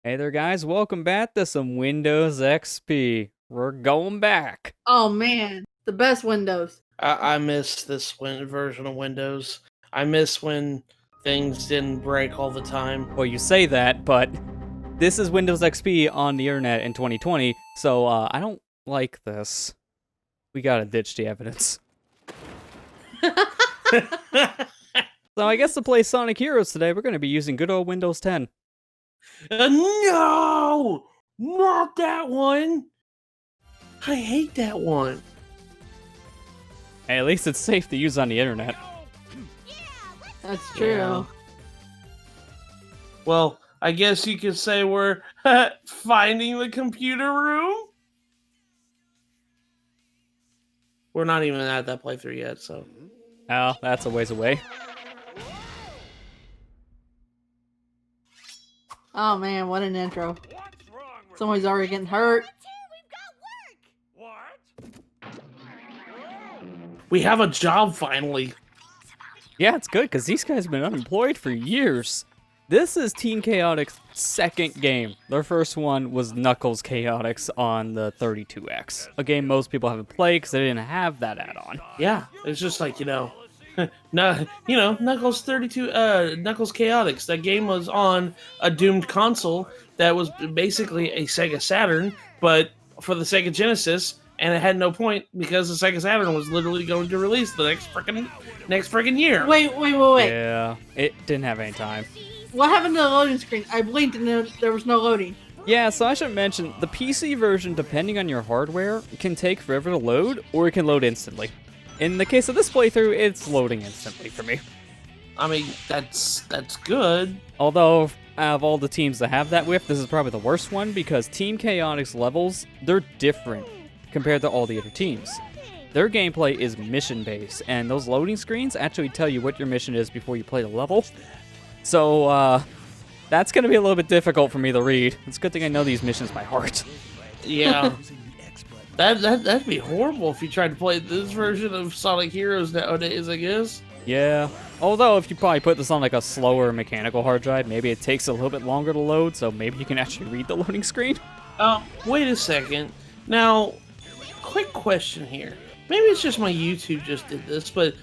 Hey there, guys. Welcome back to some Windows XP. We're going back. Oh man, the best Windows. I miss this version of Windows. I miss when things didn't break all the time. Well, you say that, but this is Windows XP on the internet in 2020, so I don't like this. We gotta ditch the evidence. So I guess to play Sonic Heroes today, we're gonna be using good old Windows 10. No! Not that one! I hate that one. Hey, at least it's safe to use on the internet. That's true. Yeah. Well, I guess you could say we're finding the computer room. We're not even at that playthrough yet, so. Oh, that's a ways away. Oh man, what an intro. Somebody's already getting hurt. We have a job finally. Yeah, it's good, because these guys have been unemployed for years. This is Team Chaotix' second game. Their first one was Knuckles Chaotix on the 32X. A game most people haven't played because they didn't have that add-on. Yeah, it's just like, Knuckles 32, Knuckles Chaotix. That game was on a doomed console that was basically a Sega Saturn, but for the Sega Genesis, and it had no point because the Sega Saturn was literally going to release the next freaking year. Wait. Yeah, it didn't have any time. What happened to the loading screen? I blinked and there was no loading. Yeah, so I should mention, the PC version, depending on your hardware, can take forever to load, or it can load instantly. In the case of this playthrough, it's loading instantly for me. I mean, that's good. Although, out of all the teams that have that whiff, this is probably the worst one, because Team Chaotix levels, they're different compared to all the other teams. Their gameplay is mission-based, and those loading screens actually tell you what your mission is before you play the level. So, that's going to be a little bit difficult for me to read. It's a good thing I know these missions by heart. Yeah. That'd be horrible if you tried to play this version of Sonic Heroes nowadays, I guess. Yeah. Although, if you probably put this on like a slower mechanical hard drive, maybe it takes a little bit longer to load, so maybe you can actually read the loading screen. Wait a second. Now, quick question here. Maybe it's just my YouTube just did this, but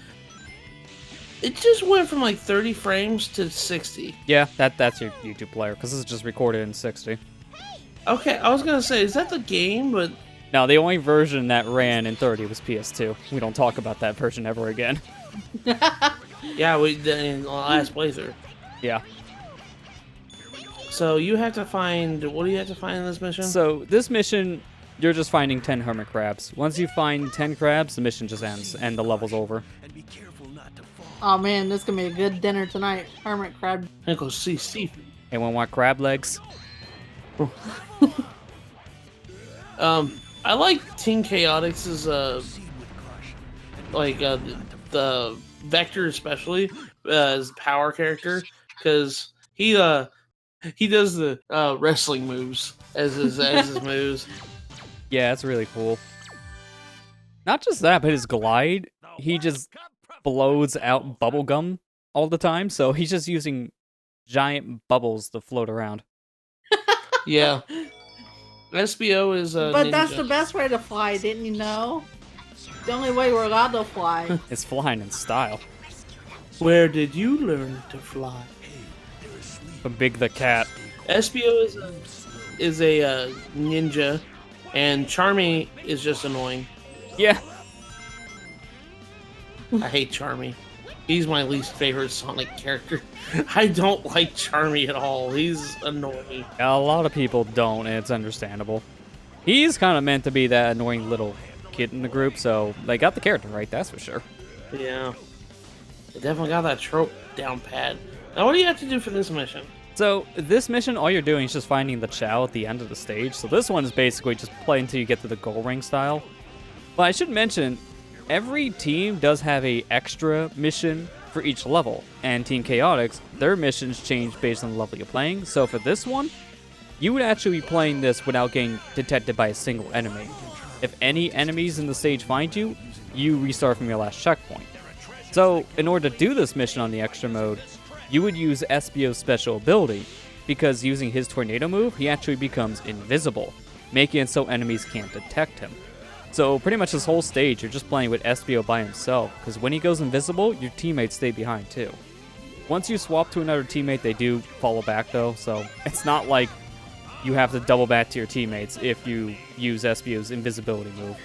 it just went from like 30 frames to 60. Yeah, that's your YouTube player, because this is just recorded in 60. Okay, I was gonna say, is that the game? But no, the only version that ran in 30 was PS2. We don't talk about that version ever again. yeah, we did in the last playthrough. Yeah. So you have to find. What do you have to find in this mission? So this mission, you're just finding 10 hermit crabs. Once you find 10 crabs, the mission just ends and the level's over. Oh man, this is gonna be a good dinner tonight. Hermit crab. And go see seafood. Anyone want crab legs? I like Team Chaotix's the Vector especially as power character, because he does the wrestling moves as his moves. Yeah, it's really cool. Not just that, but his glide, he just blows out bubblegum all the time, so he's just using giant bubbles to float around. Yeah. SBO is a But ninja. that's the best way to fly, didn't you know? The only way we're allowed to fly. It's flying in style. Where did you learn to fly? From Big the Cat. SBO is a ninja, and Charmy is just annoying. Yeah. I hate Charmy. He's my least favorite Sonic character. I don't like Charmy at all. He's annoying. A lot of people don't, and it's understandable. He's kind of meant to be that annoying little kid in the group, so they got the character right, that's for sure. Yeah. They definitely got that trope down pat. Now, what do you have to do for this mission? So, this mission, all you're doing is just finding the Chao at the end of the stage. So this one is basically just play until you get to the goal ring style. But I should mention, every team does have a extra mission for each level. And Team Chaotix, their missions change based on the level you're playing. So for this one, you would actually be playing this without getting detected by a single enemy. If any enemies in the stage find you, you restart from your last checkpoint. So, in order to do this mission on the extra mode, you would use SBO's special ability, because using his tornado move, he actually becomes invisible, making it so enemies can't detect him. So pretty much this whole stage, you're just playing with Espio by himself, because when he goes invisible, your teammates stay behind too. Once you swap to another teammate, they do follow back though, so it's not like you have to double back to your teammates if you use Espio's invisibility move.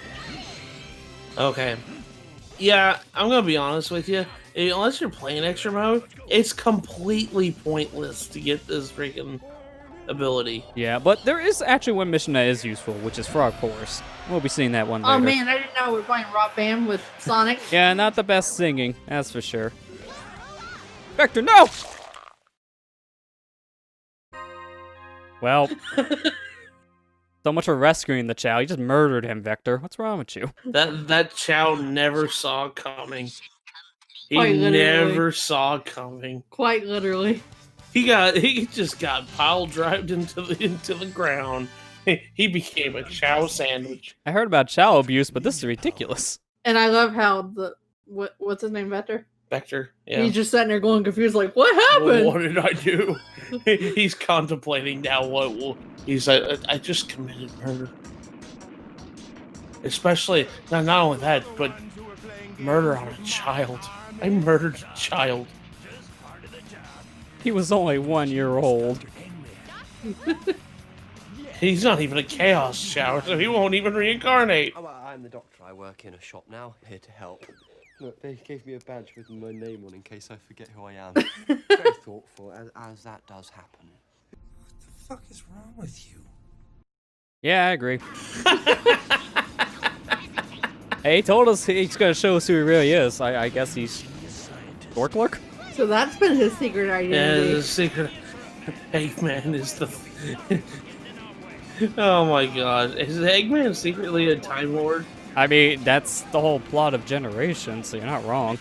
Okay. Yeah, I'm gonna be honest with you. Unless you're playing extra mode, it's completely pointless to get this freaking ability. Yeah, but there is actually one mission that is useful, which is Frog Forest. We'll be seeing that one later. Oh man, I didn't know we were playing Rock Band with Sonic. Yeah, not the best singing, that's for sure. Vector, no! Well, so much for rescuing the Chao. You just murdered him, Vector. What's wrong with you? That Chao never saw coming. He Quite literally. never saw coming. Quite literally. He just got pile drived into the ground. He became a Chao sandwich. I heard about Chao abuse, but this is ridiculous. And I love how what's his name, Vector? Vector, yeah. He's just sitting there going confused, like, what happened? What did I do? He's contemplating now. He's like, I just committed murder. Especially not only that, but murder on a child. I murdered a child. He was only 1 year old. He's not even a chaos shower, so he won't even reincarnate. Oh, I'm the doctor. I work in a shop now, here to help. Look, they gave me a badge with my name on in case I forget who I am. Very thoughtful, as that does happen. What the fuck is wrong with you? Yeah, I agree. Hey, he told us he's gonna show us who he really is. I guess he's Dorklerk? So that's been his secret identity. Yeah, the secret Eggman is the... Oh my god. Is Eggman secretly a Time Lord? I mean, that's the whole plot of Generation, so you're not wrong.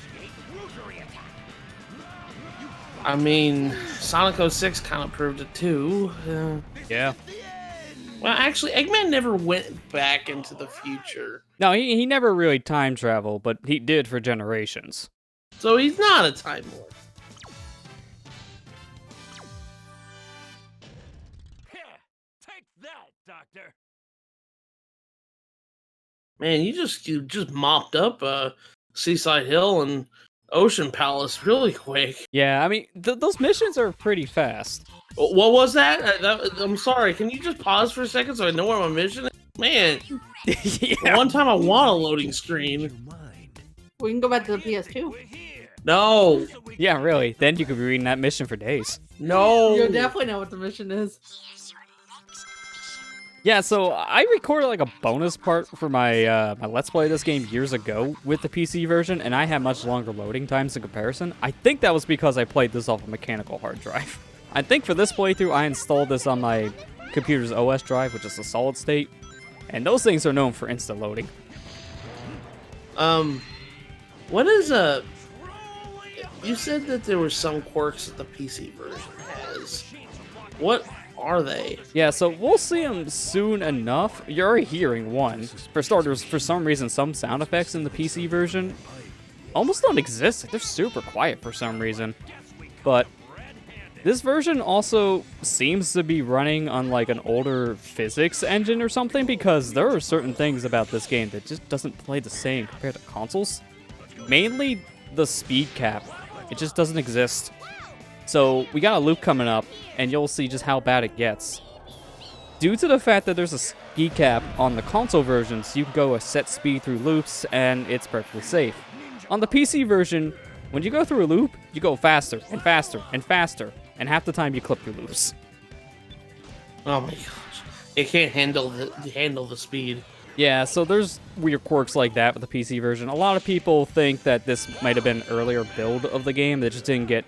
I mean, Sonic 06 kind of proved it too. Yeah. Well, actually, Eggman never went back into the future. No, he never really time traveled, but he did for Generations. So he's not a Time Lord. Take that, Doctor. Man, you just mopped up Seaside Hill and Ocean Palace really quick. Yeah, I mean, those missions are pretty fast. What was that? I'm sorry. Can you just pause for a second so I know where my mission is? Man, Yeah. one time I want a loading screen. We can go back to the PS2. No, Yeah, really. Then you could be reading that mission for days. no. You'll definitely know what the mission is. Yeah, so I recorded like a bonus part for my my Let's Play of this game years ago with the PC version, and I had much longer loading times in comparison. I think that was because I played this off a mechanical hard drive. I think for this playthrough, I installed this on my computer's OS drive, which is a solid state, and those things are known for instant loading. What is a... You said that there were some quirks that the PC version has. What are they? Yeah, so we'll see them soon enough. You're already hearing one. For starters, for some reason, some sound effects in the PC version almost don't exist. They're super quiet for some reason. But this version also seems to be running on like an older physics engine or something, because there are certain things about this game that just doesn't play the same compared to consoles. Mainly the speed cap. It just doesn't exist. So we got a loop coming up, and you'll see just how bad it gets. Due to the fact that there's a speed cap on the console versions, you can go a set speed through loops, and it's perfectly safe. On the PC version, when you go through a loop, you go faster and faster and faster, and half the time you clip your loops. Oh my gosh. It can't handle the speed. Yeah, so there's weird quirks like that with the PC version. A lot of people think that this might have been an earlier build of the game that just didn't get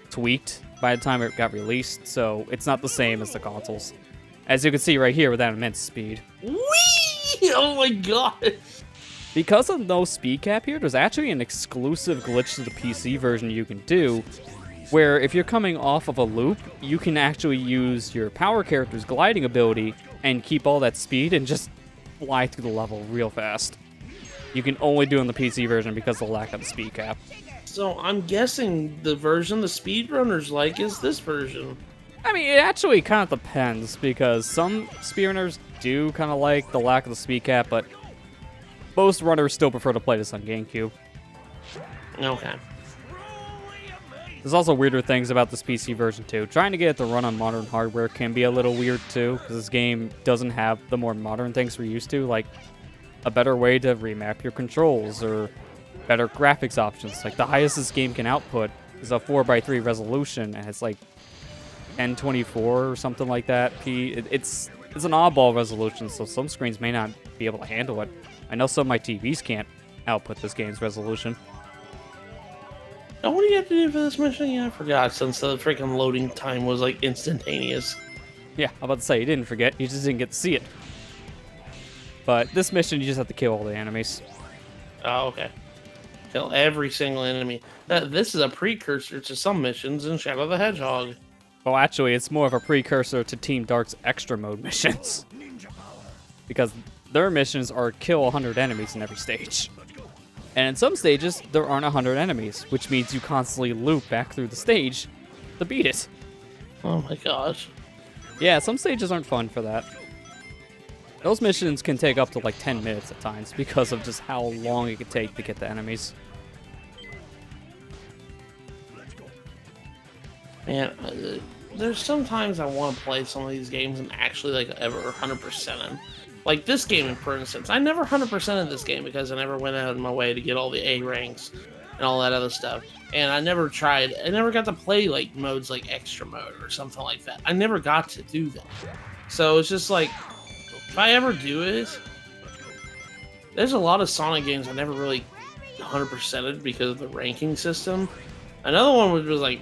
tweaked by the time it got released, so it's not the same as the consoles. As you can see right here with that immense speed. Whee! Oh my god! Because of no speed cap here, there's actually an exclusive glitch to the PC version you can do, where if you're coming off of a loop, you can actually use your power character's gliding ability and keep all that speed and just fly through the level real fast. You can only do it in the PC version because of the lack of the speed cap. So I'm guessing the version the speedrunners like is this version. I mean, it actually kind of depends, because some speedrunners do kind of like the lack of the speed cap, but most runners still prefer to play this on GameCube. Okay. There's also weirder things about this PC version too. Trying to get it to run on modern hardware can be a little weird too, because this game doesn't have the more modern things we're used to, like a better way to remap your controls or better graphics options. Like the highest this game can output is a 4:3 resolution, and it's like 1024 or something like that. It's an oddball resolution, so some screens may not be able to handle it. I know some of my TVs can't output this game's resolution. Oh, what do you have to do for this mission? Yeah, I forgot, since the freaking loading time was like instantaneous. Yeah, I'm about to say, you didn't forget, you just didn't get to see it. But this mission, you just have to kill all the enemies. Oh, okay. Kill every single enemy. This is a precursor to some missions in Shadow the Hedgehog. Well, actually, it's more of a precursor to Team Dark's extra mode missions. Because their missions are kill 100 enemies in every stage. And in some stages, there aren't 100 enemies, which means you constantly loop back through the stage to beat it. Oh my gosh. Yeah, some stages aren't fun for that. Those missions can take up to like 10 minutes at times because of just how long it could take to get the enemies. Man, there's sometimes I want to play some of these games and actually like ever 100% them. Like this game, for instance, I never 100%ed this game because I never went out of my way to get all the A ranks and all that other stuff. And I never got to play like modes like extra mode or something like that. I never got to do that. So it's just like, if I ever do it, there's a lot of Sonic games I never really 100%ed because of the ranking system. Another one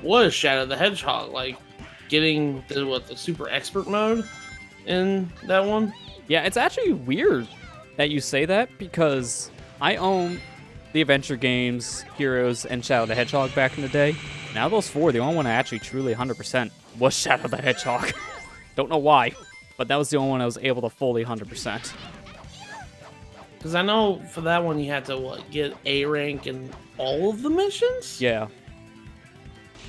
was Shadow the Hedgehog, like getting the super expert mode in that one. Yeah, it's actually weird that you say that, because I own the adventure games, Heroes, and Shadow the Hedgehog back in the day. Now those four, the only one I actually truly 100% was Shadow the Hedgehog. Don't know why, but that was the only one I was able to fully 100%. Because I know for that one you had to get A rank in all of the missions? Yeah.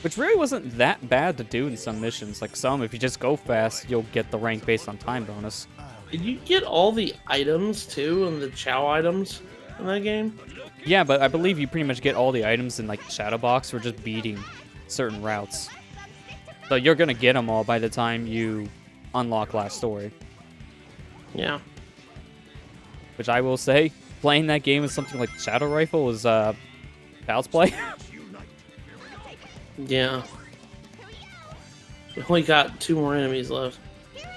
Which really wasn't that bad to do in some missions. Like some, if you just go fast, you'll get the rank based on time bonus. Did you get all the items too, and the Chow items in that game? Yeah, but I believe you pretty much get all the items in like the Shadow Box for just beating certain routes. So you're gonna get them all by the time you unlock Last Story. Yeah. Which I will say, playing that game with something like Shadow Rifle is child's play. Yeah. We only got 2 more enemies left.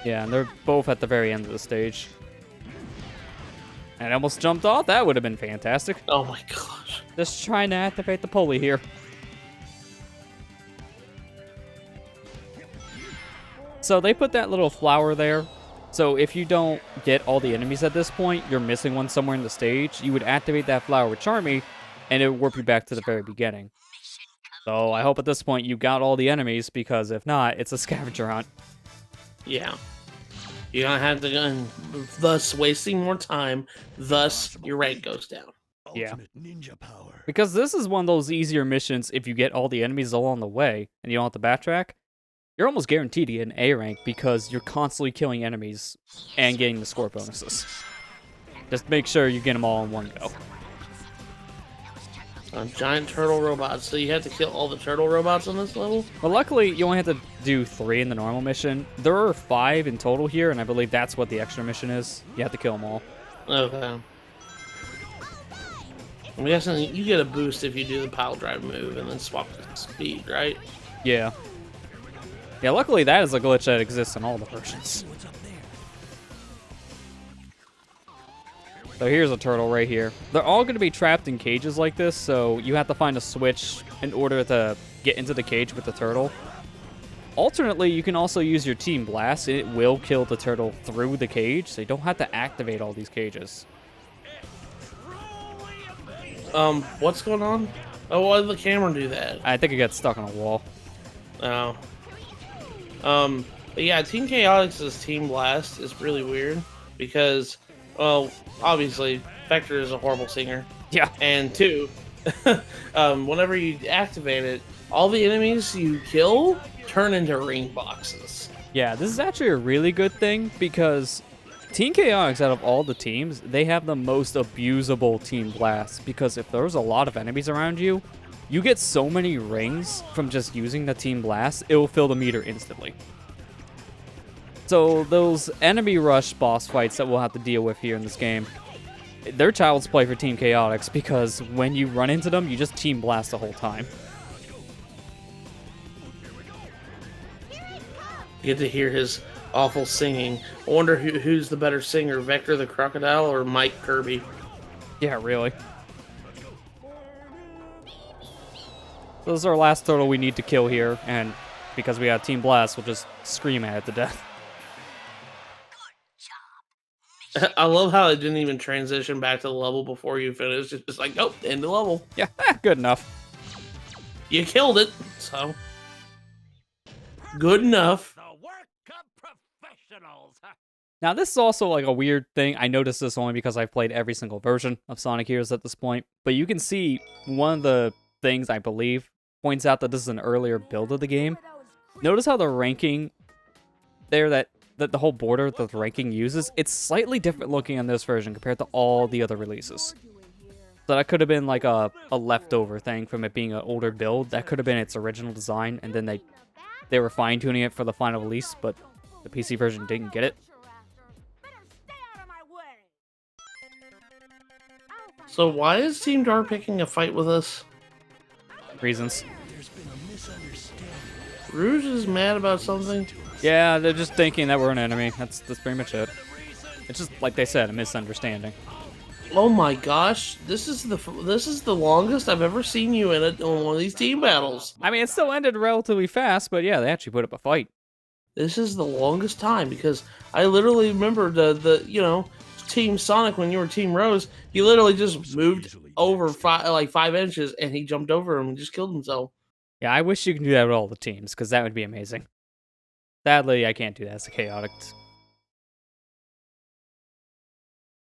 Yeah, and they're both at the very end of the stage. And I almost jumped off. That would have been fantastic. Oh my gosh. Just trying to activate the pulley here. So they put that little flower there. So if you don't get all the enemies at this point, you're missing one somewhere in the stage, you would activate that flower with Charmy, and it would warp you back to the very beginning. So I hope at this point you got all the enemies, because if not, it's a scavenger hunt. Yeah. You're gonna have to go, thus wasting more time, thus your rank goes down. Yeah. Ultimate ninja power. Because this is one of those easier missions if you get all the enemies along the way and you don't have to backtrack. You're almost guaranteed to get an A rank because you're constantly killing enemies and getting the score bonuses. Just make sure you get them all in one go. Giant turtle robots. So you have to kill all the turtle robots on this level? Well, luckily, you only have to do 3 in the normal mission. There are 5 in total here, and I believe that's what the extra mission is. You have to kill them all. Okay. I'm guessing you get a boost if you do the pile drive move and then swap the speed, right? Yeah. Yeah, luckily that is a glitch that exists in all the versions. So here's a turtle right here. They're all going to be trapped in cages like this, so you have to find a switch in order to get into the cage with the turtle. Alternately, you can also use your Team Blast, and it will kill the turtle through the cage, so you don't have to activate all these cages. What's going on? Oh, why did the camera do that? I think it got stuck on a wall. Oh. But yeah, Team Chaotix's Team Blast is really weird because, well, obviously, Vector is a horrible singer. Yeah. And 2, whenever you activate it, all the enemies you kill turn into ring boxes. Yeah, this is actually a really good thing because Team Chaotix, out of all the teams, they have the most abusable Team Blast because if there's a lot of enemies around you, you get so many rings from just using the Team Blast, it will fill the meter instantly. So those enemy rush boss fights that we'll have to deal with here in this game, they're child's play for Team Chaotix because when you run into them, you just Team Blast the whole time. You get to hear his awful singing. I wonder who's the better singer, Vector the Crocodile or Mike Kirby? Yeah, really. So this is our last turtle we need to kill here, and because we got Team Blast, we'll just scream at it to death. I love how it didn't even transition back to the level before you finished. It's like, oh, end the level. Yeah, good enough. You killed it, so good enough. The work of professionals. Now, this is also like a weird thing. I noticed this only because I've played every single version of Sonic Heroes at this point. But you can see one of the things, I believe, points out that this is an earlier build of the game. Notice how the ranking there, that the whole border that the ranking uses, it's slightly different looking on this version compared to all the other releases. So that could have been like a leftover thing from it being an older build. That could have been its original design, and then they were fine-tuning it for the final release, but the PC version didn't get it. So why is Team Dar picking a fight with us? Reasons. Rouge is mad about something? Yeah, they're just thinking that we're an enemy. That's pretty much it. It's just, like they said, a misunderstanding. Oh my gosh, this is the longest I've ever seen you in one of these team battles. I mean, it still ended relatively fast, but yeah, they actually put up a fight. This is the longest time because I literally remember the Team Sonic when you were Team Rose. He literally just moved over 5 inches and he jumped over him and just killed himself. Yeah, I wish you could do that with all the teams, because that would be amazing. Sadly, I can't do that as a Chaotix